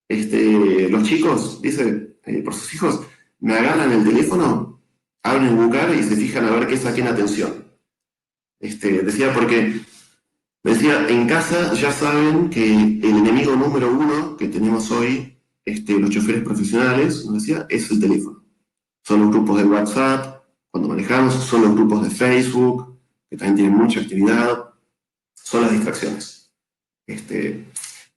los chicos, dice, por sus hijos, me agarran el teléfono, abren Bucar y se fijan a ver qué saqué en atención. Decía, en casa ya saben que el enemigo número uno que tenemos hoy, los choferes profesionales, nos decía, es el teléfono. Son los grupos de WhatsApp, cuando manejamos, son los grupos de Facebook, que también tienen mucha actividad, son las distracciones. Y él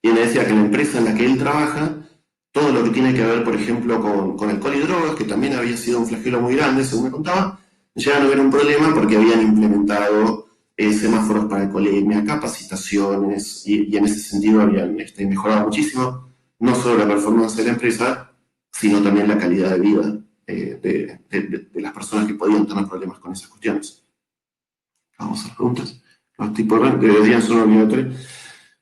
me decía que en la empresa en la que él trabaja, todo lo que tiene que ver, por ejemplo, con alcohol y drogas, que también había sido un flagelo muy grande, según me contaba, ya no era un problema porque habían implementado semáforos para alcoholemia, capacitaciones, y en ese sentido habían mejorado muchísimo, no solo la performance de la empresa, sino también la calidad de vida de las personas que podían tener problemas con esas cuestiones. Vamos a las preguntas. Los tipos de deberían ser obligatorios.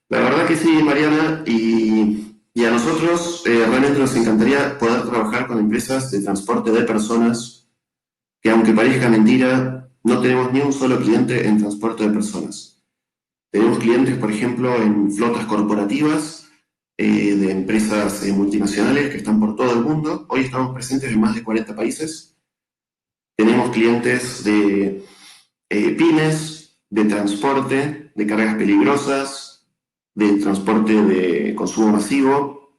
La verdad que sí, Mariana, y a nosotros realmente nos encantaría poder trabajar con empresas de transporte de personas que, aunque parezca mentira, no tenemos ni un solo cliente en transporte de personas. Tenemos clientes, por ejemplo, en flotas corporativas de empresas multinacionales que están por todo el mundo. Hoy estamos presentes en más de 40 países. Tenemos clientes de pymes, de transporte, de cargas peligrosas, de transporte de consumo masivo,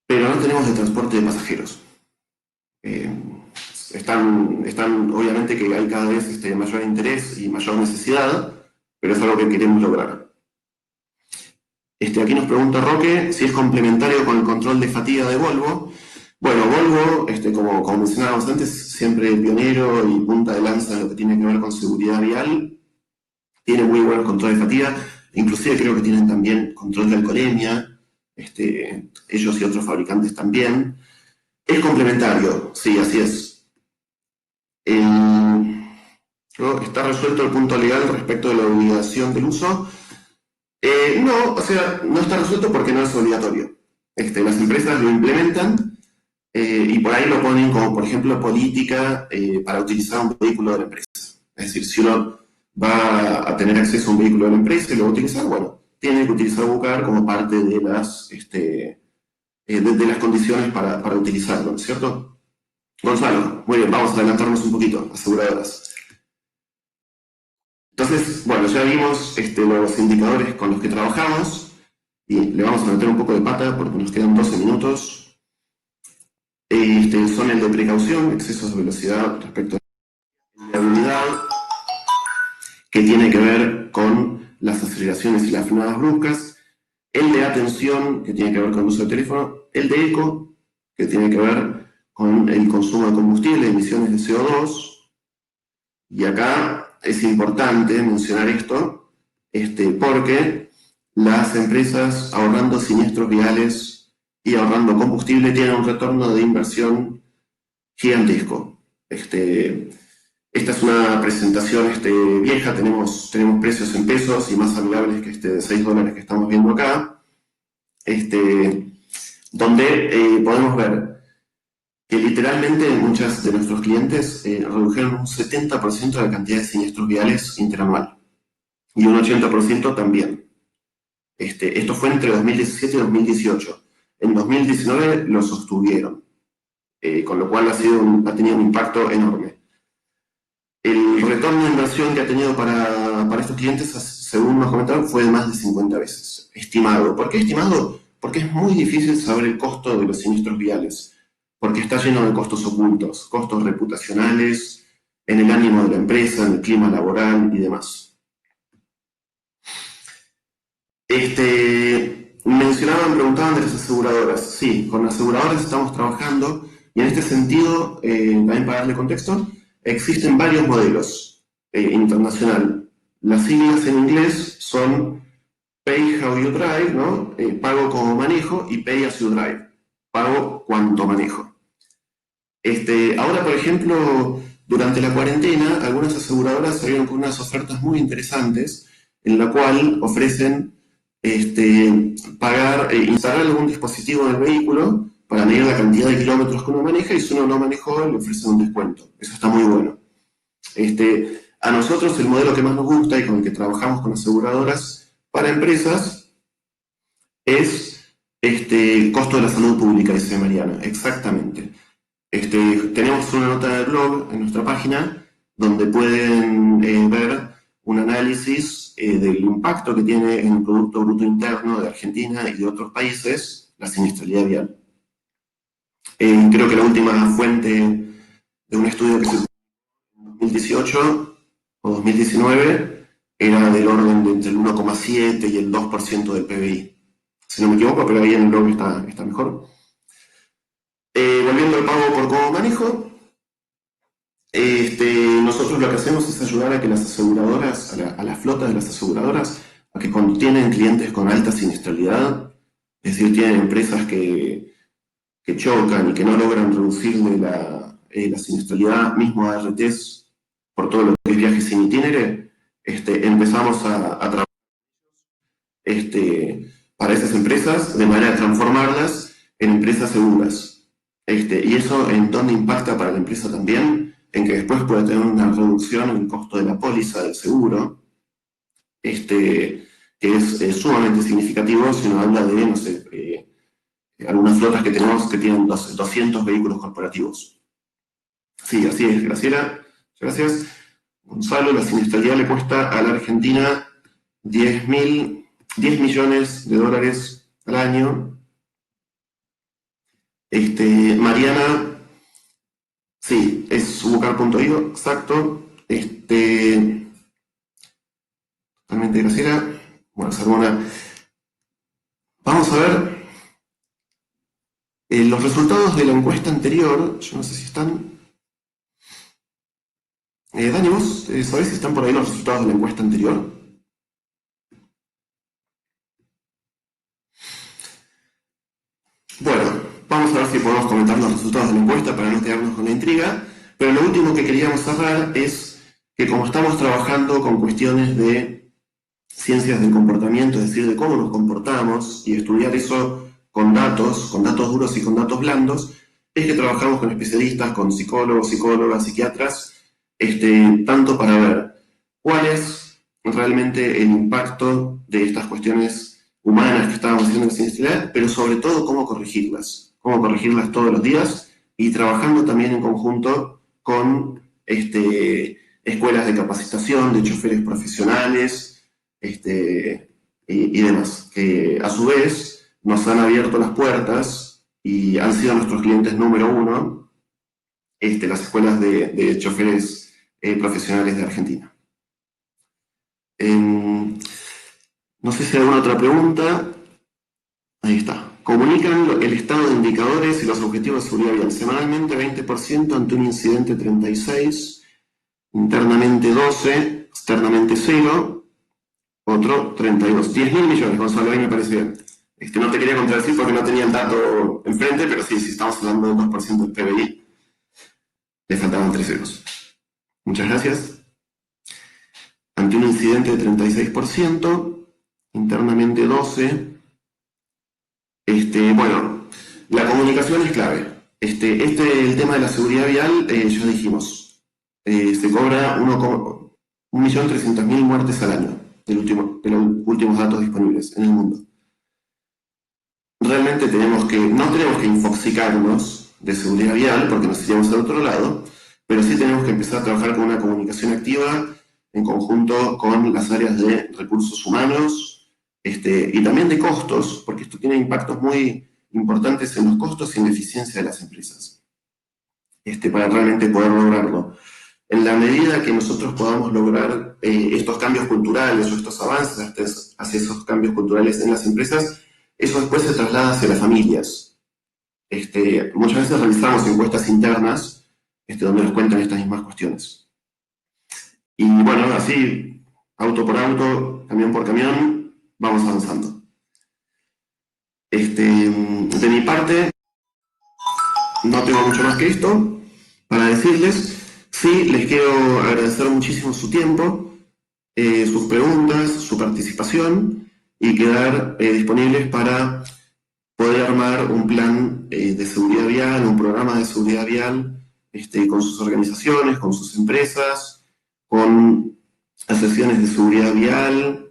pero no tenemos de transporte de pasajeros. Obviamente que hay cada vez mayor interés y mayor necesidad, pero es algo que queremos lograr. Aquí nos pregunta Roque si es complementario con el control de fatiga de Volvo. Bueno, Volvo, como mencionábamos antes, siempre pionero y punta de lanza en lo que tiene que ver con seguridad vial. Tiene muy buenos controles de fatiga, inclusive creo que tienen también control de alcoholemia, ellos y otros fabricantes también. Es complementario, sí, así es. ¿Está resuelto el punto legal respecto de la obligación del uso? No, o sea, no está resuelto porque no es obligatorio. Las empresas lo implementan, y por ahí lo ponen como, por ejemplo, política para utilizar un vehículo de la empresa. Es decir, si uno va a tener acceso a un vehículo de la empresa y lo va a utilizar, bueno, tiene que utilizar Bucar como parte de de las condiciones para utilizarlo, ¿no es cierto? Gonzalo, muy bien, vamos a adelantarnos un poquito, aseguradoras. Entonces, bueno, ya vimos los indicadores con los que trabajamos y le vamos a meter un poco de pata porque nos quedan 12 minutos. Son el de precaución, excesos de velocidad respecto a la habilidad, que tiene que ver con las aceleraciones y las frenadas bruscas, el de atención, que tiene que ver con el uso del teléfono, el de eco, que tiene que ver con el consumo de combustible, emisiones de CO2, y acá es importante mencionar esto, porque las empresas ahorrando siniestros viales y ahorrando combustible tienen un retorno de inversión gigantesco. Esta es una presentación vieja, tenemos precios en pesos y más saludables que de $6 que estamos viendo acá, donde podemos ver que literalmente muchos de nuestros clientes redujeron un 70% de la cantidad de siniestros viales interanual y un 80% también. Esto fue entre 2017 y 2018. En 2019 lo sostuvieron, con lo cual ha tenido un impacto enorme. El retorno de inversión que ha tenido para estos clientes, según nos comentaron, fue de más de 50 veces, estimado. ¿Por qué estimado? Porque es muy difícil saber el costo de los siniestros viales, porque está lleno de costos ocultos, costos reputacionales, en el ánimo de la empresa, en el clima laboral y demás. Preguntaban de las aseguradoras. Sí, con aseguradoras estamos trabajando y en este sentido, también para darle contexto, existen varios modelos internacional. Las siglas en inglés son Pay How You Drive, ¿no? Pago como manejo, y Pay As You Drive, pago cuánto manejo. Ahora, por ejemplo, durante la cuarentena, algunas aseguradoras salieron con unas ofertas muy interesantes en la cual ofrecen instalar algún dispositivo en el vehículo para medir la cantidad de kilómetros que uno maneja, y si uno no manejó, le ofrecen un descuento. Eso está muy bueno. A nosotros el modelo que más nos gusta y con el que trabajamos con aseguradoras para empresas es costo de la salud pública, dice Mariana. Exactamente. Tenemos una nota del blog en nuestra página donde pueden ver un análisis del impacto que tiene en el Producto Bruto Interno de Argentina y de otros países la siniestralidad vial. Creo que la última fuente de un estudio que se hizo en 2018 o 2019 era del orden de entre el 1,7 y el 2% del PBI. Si no me equivoco, pero ahí en el blog está mejor. Volviendo al pago por cómo manejo, nosotros lo que hacemos es ayudar a que las aseguradoras, a la flota de las aseguradoras, a que cuando tienen clientes con alta siniestralidad, es decir, tienen empresas que chocan y que no logran reducirle la siniestralidad, mismo a ARTs, por todo lo que es viajes sin itinere, empezamos a trabajar para esas empresas de manera de transformarlas en empresas seguras. Y eso, ¿en dónde impacta para la empresa también? En que después puede tener una reducción en el costo de la póliza del seguro, que es sumamente significativo si uno habla de, no sé, algunas flotas que tenemos que tienen 200 vehículos corporativos. Sí, así es, Graciela. Gracias. Gonzalo, la siniestralidad le cuesta a la Argentina 10 millones de dólares al año. Mariana, sí, es bucar.io, exacto. Totalmente, Graciela. Bueno, Salmona. Vamos a ver los resultados de la encuesta anterior. Yo no sé si están. Dani, ¿vos sabés si están por ahí los resultados de la encuesta anterior? Bueno, vamos a ver si podemos comentar los resultados de la encuesta para no quedarnos con la intriga, pero lo último que queríamos cerrar es que, como estamos trabajando con cuestiones de ciencias del comportamiento, es decir, de cómo nos comportamos, y estudiar eso con datos duros y con datos blandos, es que trabajamos con especialistas, con psicólogos, psicólogas, psiquiatras, tanto para ver cuál es realmente el impacto de estas cuestiones humanas que estábamos haciendo en sinistralidad, pero sobre todo cómo corregirlas todos los días y trabajando también en conjunto con escuelas de capacitación, de choferes profesionales y demás, que a su vez nos han abierto las puertas y han sido nuestros clientes número uno, las escuelas de choferes profesionales de Argentina. No sé si hay alguna otra pregunta. Ahí está. Comunican el estado de indicadores y los objetivos de seguridad vial. Semanalmente 20%, ante un incidente 36%, internamente 12%, externamente 0%, otro 32%. 10.000 millones, Gonzalo, ahí me parece bien. No te quería contradecir porque no tenía el dato enfrente, pero sí, si estamos hablando del 2% del PBI, le faltaban 3 ceros. Muchas gracias. Ante un incidente de 36%, internamente 12%. Bueno, la comunicación es clave. El tema de la seguridad vial, ya dijimos, se cobra 1.300.000 muertes al año, de los últimos datos disponibles en el mundo. Realmente no tenemos que infoxicarnos de seguridad vial, porque nos iríamos al otro lado, pero sí tenemos que empezar a trabajar con una comunicación activa en conjunto con las áreas de recursos humanos, y también de costos, porque esto tiene impactos muy importantes en los costos y en la eficiencia de las empresas, para realmente poder lograrlo. En la medida que nosotros podamos lograr estos cambios culturales o estos avances hacia esos cambios culturales en las empresas, eso después se traslada hacia las familias. Muchas veces realizamos encuestas internas donde nos cuentan estas mismas cuestiones. Y bueno, así, auto por auto, camión por camión, vamos avanzando. De mi parte, no tengo mucho más que esto para decirles. Sí, les quiero agradecer muchísimo su tiempo, sus preguntas, su participación y quedar disponibles para poder armar un plan de seguridad vial, un programa de seguridad vial con sus organizaciones, con sus empresas, con asociaciones de seguridad vial,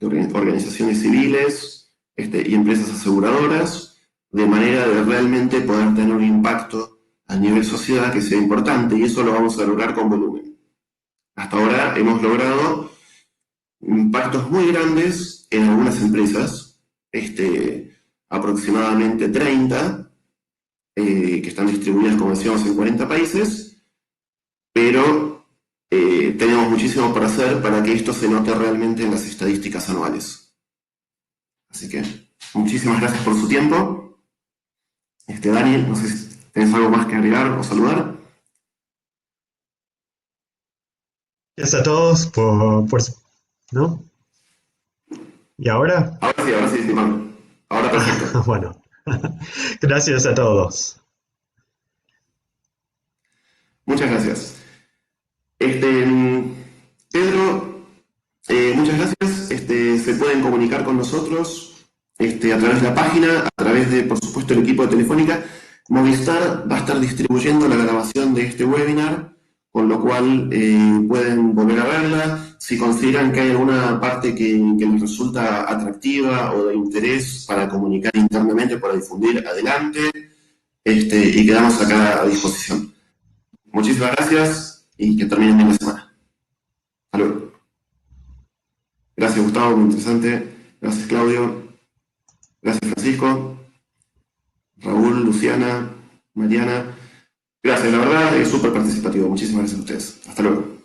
organizaciones civiles y empresas aseguradoras, de manera de realmente poder tener un impacto a nivel sociedad que sea importante, y eso lo vamos a lograr con volumen. Hasta ahora hemos logrado impactos muy grandes en algunas empresas, aproximadamente 30, que están distribuidas, como decíamos, en 40 países, pero tenemos muchísimo para hacer para que esto se note realmente en las estadísticas anuales. Así que muchísimas gracias por su tiempo. Dani, no sé si tenés algo más que agregar o saludar. Gracias a todos ¿no? ¿Y ahora? Ahora sí, Simón. Ahora perfecto. Bueno, gracias a todos. Muchas gracias. Pedro, muchas gracias. Se pueden comunicar con nosotros a través de la página, a través de, por supuesto, el equipo de Telefónica. Movistar va a estar distribuyendo la grabación de este webinar, con lo cual pueden volver a verla. Si consideran que hay alguna parte que les resulta atractiva o de interés para comunicar internamente, para difundir, adelante, y quedamos acá a disposición. Muchísimas gracias y que terminen bien la semana. Hasta luego. Gracias, Gustavo, muy interesante. Gracias, Claudio. Gracias, Francisco. Raúl, Luciana, Mariana. Gracias, la verdad es súper participativo. Muchísimas gracias a ustedes. Hasta luego.